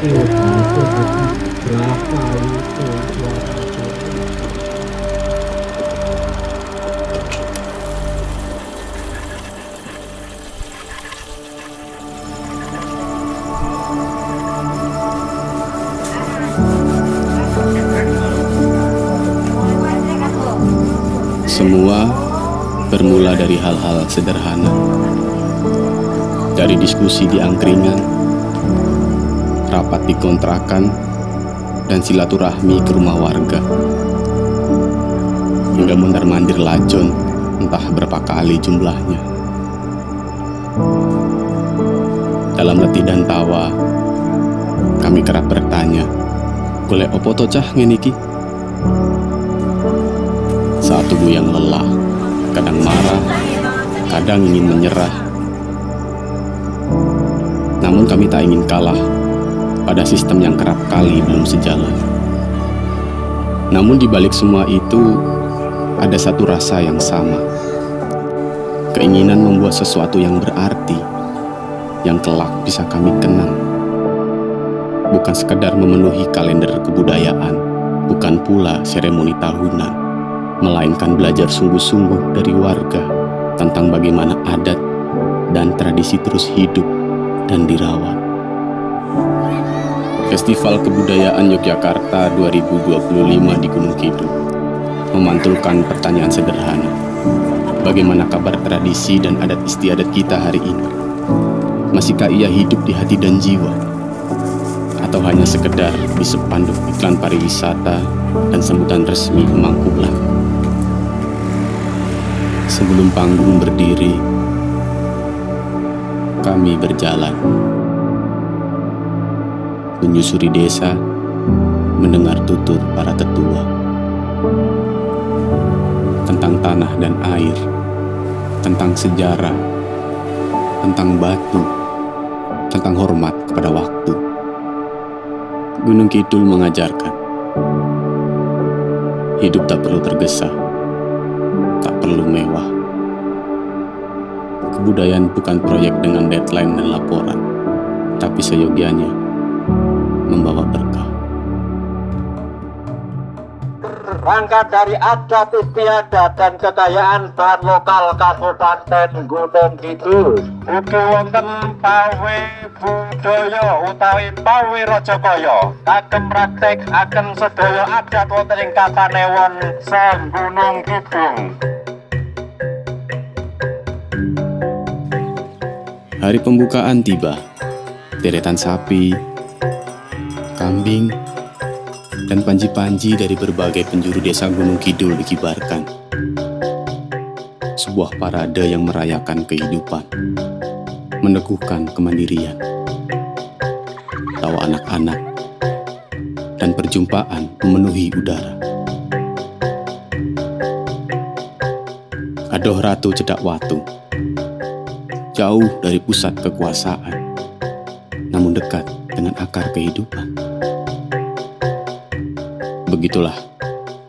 Semua bermula dari hal-hal sederhana. Dari diskusi di angkringan, rapat di kontrakan, dan silaturahmi ke rumah warga. Hingga mondar-mandir lajon, entah berapa kali jumlahnya. Dalam letih dan tawa, kami kerap bertanya, golek opo to cah ngene iki? Saat tubuh yang lelah, kadang marah, kadang ingin menyerah. Namun kami tak ingin kalah pada sistem yang kerap kali belum sejalan. Namun di balik semua itu, ada satu rasa yang sama. Keinginan membuat sesuatu yang berarti, yang kelak bisa kami kenang. Bukan sekedar memenuhi kalender kebudayaan, bukan pula seremoni tahunan, melainkan belajar sungguh-sungguh dari warga tentang bagaimana adat dan tradisi terus hidup dan dirawat. Festival Kebudayaan Yogyakarta 2025 di Gunung Kidul memantulkan pertanyaan sederhana. Bagaimana kabar tradisi dan adat istiadat kita hari ini? Masihkah ia hidup di hati dan jiwa? Atau hanya sekedar di spanduk iklan pariwisata dan sambutan resmi Mangkulan? Sebelum panggung berdiri, kami berjalan, menyusuri desa, mendengar tutur para tetua tentang tanah dan air, tentang sejarah, tentang batu, tentang hormat kepada waktu. Gunung Kidul mengajarkan, hidup tak perlu tergesa, tak perlu mewah. Kebudayaan bukan proyek dengan deadline dan laporan, tapi seyogianya membawa berkah. Berangkat dari adat istiadat dan kekayaan bahan lokal Kabupaten Gunung Kidul, ugi wonten pawe budaya utawi pawe Rajakaya kagem praktekaken sedaya adat wonten ing Kapanewon Sang Gunung Kidul. Hari pembukaan tiba, deretan sapi, kambing, dan panji-panji dari berbagai penjuru desa Gunung Kidul dikibarkan. Sebuah parade yang merayakan kehidupan, meneguhkan kemandirian, tawa anak-anak, dan perjumpaan memenuhi udara. Adoh Ratu Cedak Watu, jauh dari pusat kekuasaan, namun dekat dengan akar kehidupan. Begitulah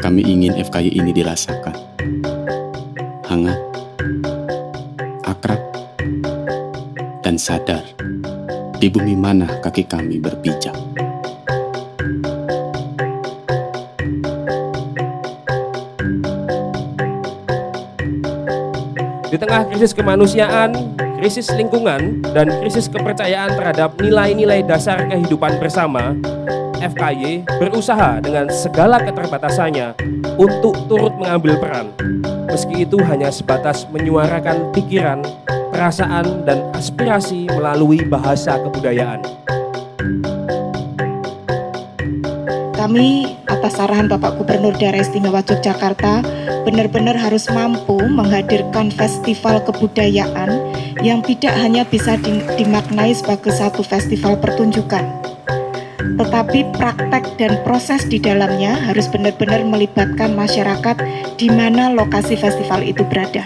kami ingin FKY ini dirasakan. Hangat, akrab, dan sadar di bumi mana kaki kami berpijak. Di tengah krisis kemanusiaan, krisis lingkungan, dan krisis kepercayaan terhadap nilai-nilai dasar kehidupan bersama, FKY berusaha dengan segala keterbatasannya untuk turut mengambil peran, meski itu hanya sebatas menyuarakan pikiran, perasaan, dan aspirasi melalui bahasa kebudayaan. Kami atas arahan Bapak Gubernur Daerah Istimewa Yogyakarta benar-benar harus mampu menghadirkan festival kebudayaan yang tidak hanya bisa dimaknai sebagai satu festival pertunjukan, tetapi praktek dan proses di dalamnya harus benar-benar melibatkan masyarakat di mana lokasi festival itu berada.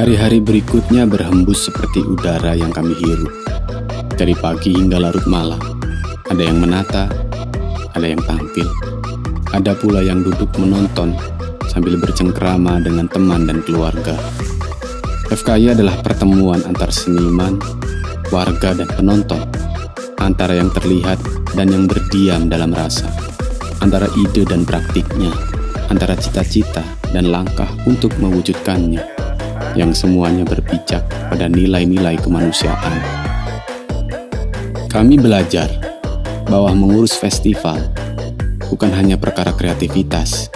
Hari-hari berikutnya berhembus seperti udara yang kami hirup. Dari pagi hingga larut malam, ada yang menata, ada yang tampil. Ada pula yang duduk menonton sambil bercengkrama dengan teman dan keluarga. FKY adalah pertemuan antar seniman, warga dan penonton, antara yang terlihat dan yang berdiam dalam rasa, antara ide dan praktiknya, antara cita-cita dan langkah untuk mewujudkannya, yang semuanya berpijak pada nilai-nilai kemanusiaan. Kami belajar bahwa mengurus festival bukan hanya perkara kreativitas,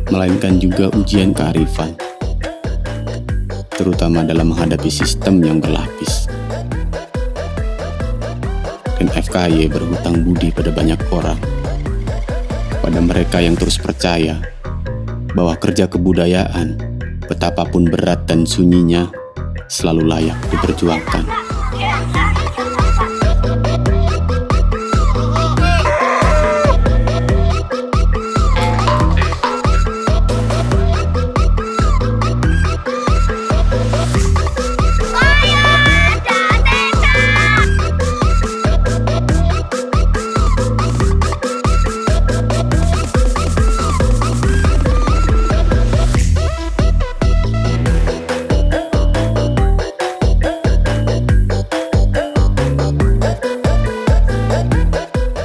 melainkan juga ujian kearifan, terutama dalam menghadapi sistem yang berlapis. Dan FKY berhutang budi pada banyak orang, pada mereka yang terus percaya bahwa kerja kebudayaan, betapapun berat dan sunyinya, selalu layak diperjuangkan.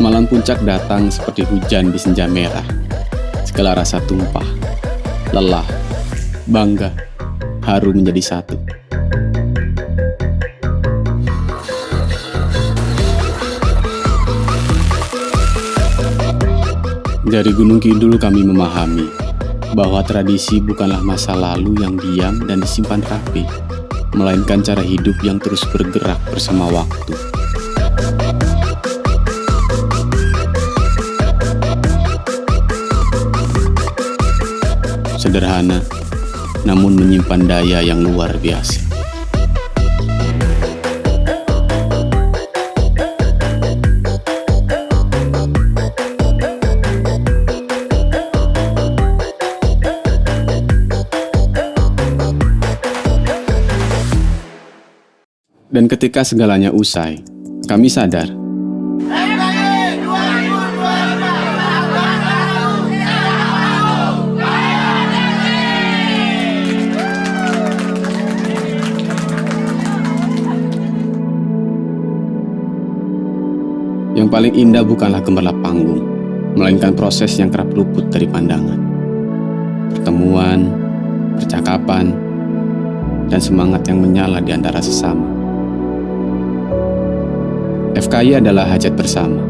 Malam puncak datang seperti hujan di senja merah. Segala rasa tumpah, lelah, bangga, haru menjadi satu. Dari Gunung Kidul kami memahami bahwa tradisi bukanlah masa lalu yang diam dan disimpan rapi, melainkan cara hidup yang terus bergerak bersama waktu. Sederhana, namun menyimpan daya yang luar biasa. Dan ketika segalanya usai, kami sadar yang paling indah bukanlah gemerlap panggung, melainkan proses yang kerap luput dari pandangan. Pertemuan, percakapan, dan semangat yang menyala di antara sesama. FKY adalah hajat bersama,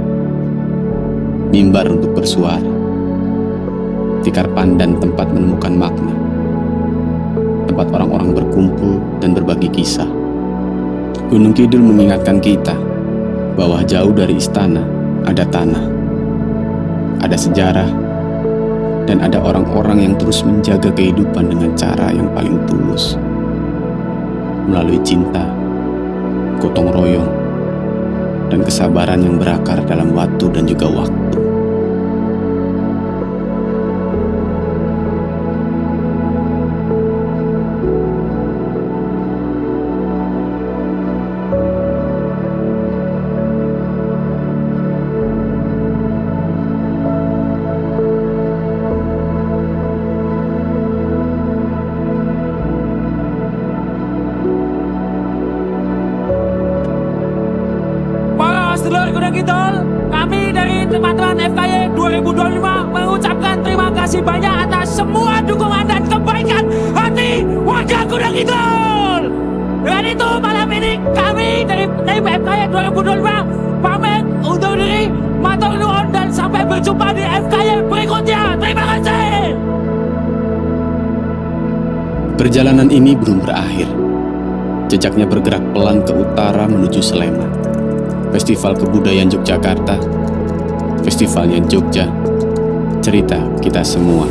mimbar untuk bersuara, tikar pandan tempat menemukan makna, tempat orang-orang berkumpul dan berbagi kisah. Gunung Kidul mengingatkan kita bahwa jauh dari istana ada tanah, ada sejarah, dan ada orang-orang yang terus menjaga kehidupan dengan cara yang paling tulus, melalui cinta, gotong royong, dan kesabaran yang berakar dalam waktu dan juga waktu. Sedulur Gunung Kidul, kami dari teman-teman FKY 2025 mengucapkan terima kasih banyak atas semua dukungan dan kebaikan hati warga Gunung Kidul. Dengan itu malam ini kami dari tim FKY 2025 pamit undur diri, matur nuwun dan sampai berjumpa di FKY berikutnya. Terima kasih. Perjalanan ini belum berakhir. Jejaknya bergerak pelan ke utara menuju Sleman. Festival Kebudayaan Yogyakarta, festivalnya Jogja, cerita kita semua.